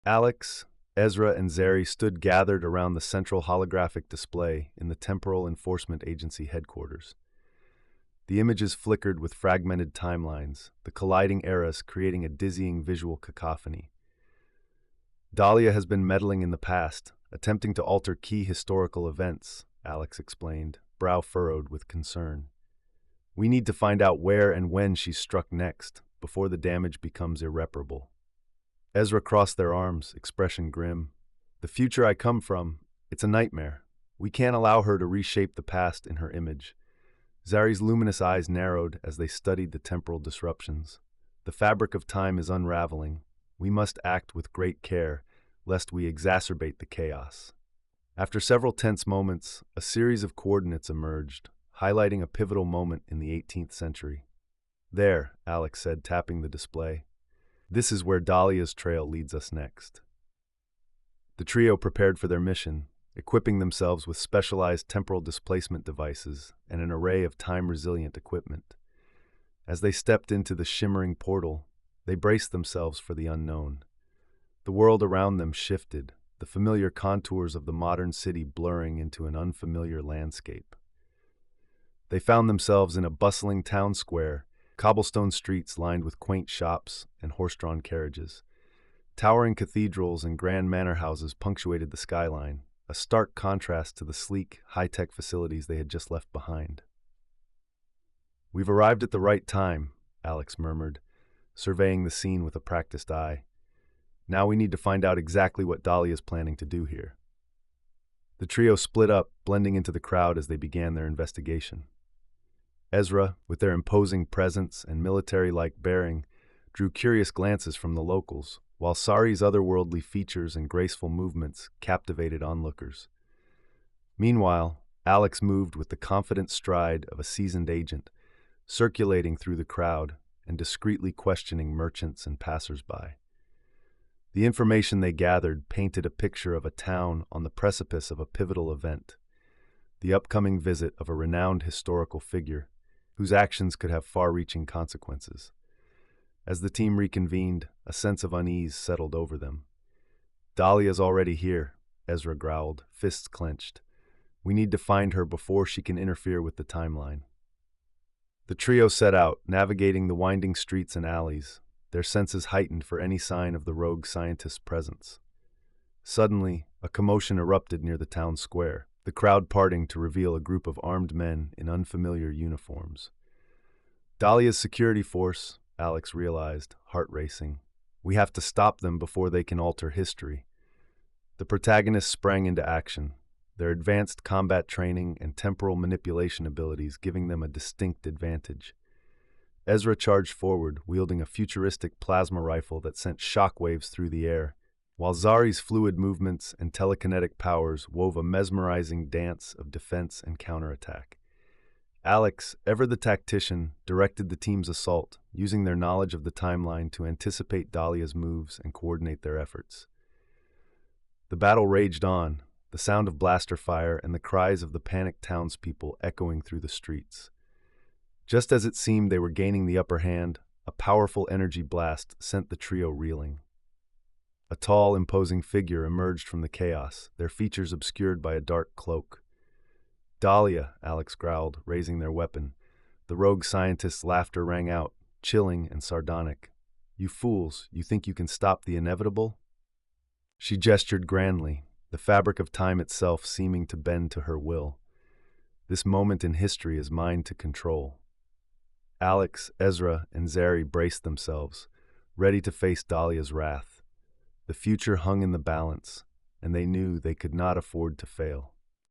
Alex, Ezra, and Zeri stood gathered around the central holographic display in the Temporal Enforcement Agency headquarters. The images flickered with fragmented timelines, the colliding eras creating a dizzying visual cacophony. Dahlia has been meddling in the past, attempting to alter key historical events, Alex explained, brow furrowed with concern. We need to find out where and when she's struck next, before the damage becomes irreparable. Ezra crossed their arms, expression grim. The future I come from, it's a nightmare. We can't allow her to reshape the past in her image. Zari's luminous eyes narrowed as they studied the temporal disruptions. The fabric of time is unraveling. We must act with great care, lest we exacerbate the chaos. After several tense moments, a series of coordinates emerged, highlighting a pivotal moment in the 18th century. There, Alex said, tapping the display. This is where Dahlia's trail leads us next. The trio prepared for their mission, equipping themselves with specialized temporal displacement devices and an array of time-resilient equipment. As they stepped into the shimmering portal, they braced themselves for the unknown. The world around them shifted, the familiar contours of the modern city blurring into an unfamiliar landscape. They found themselves in a bustling town square, cobblestone streets lined with quaint shops and horse-drawn carriages. Towering cathedrals and grand manor houses punctuated the skyline, a stark contrast to the sleek, high-tech facilities they had just left behind. "We've arrived at the right time," Alex murmured, surveying the scene with a practiced eye. "Now we need to find out exactly what Dahlia is planning to do here." The trio split up, blending into the crowd as they began their investigation. Ezra, with their imposing presence and military-like bearing, drew curious glances from the locals, while Sari's otherworldly features and graceful movements captivated onlookers. Meanwhile, Alex moved with the confident stride of a seasoned agent, circulating through the crowd and discreetly questioning merchants and passers-by. The information they gathered painted a picture of a town on the precipice of a pivotal event, the upcoming visit of a renowned historical figure whose actions could have far-reaching consequences. As the team reconvened, a sense of unease settled over them. "Dahlia's already here," Ezra growled, fists clenched. "We need to find her before she can interfere with the timeline." The trio set out, navigating the winding streets and alleys, their senses heightened for any sign of the rogue scientist's presence. Suddenly, a commotion erupted near the town square, the crowd parting to reveal a group of armed men in unfamiliar uniforms. "Dahlia's security force," Alex realized, heart racing. "We have to stop them before they can alter history." The protagonists sprang into action, their advanced combat training and temporal manipulation abilities giving them a distinct advantage. Ezra charged forward, wielding a futuristic plasma rifle that sent shockwaves through the air, while Zari's fluid movements and telekinetic powers wove a mesmerizing dance of defense and counterattack. Alex, ever the tactician, directed the team's assault, using their knowledge of the timeline to anticipate Dahlia's moves and coordinate their efforts. The battle raged on, the sound of blaster fire and the cries of the panicked townspeople echoing through the streets. Just as it seemed they were gaining the upper hand, a powerful energy blast sent the trio reeling. A tall, imposing figure emerged from the chaos, their features obscured by a dark cloak. "Dahlia," Alex growled, raising their weapon. The rogue scientist's laughter rang out, chilling and sardonic. "You fools, you think you can stop the inevitable?" She gestured grandly, the fabric of time itself seeming to bend to her will. "This moment in history is mine to control." Alex, Ezra, and Zeri braced themselves, ready to face Dahlia's wrath. The future hung in the balance, and they knew they could not afford to fail.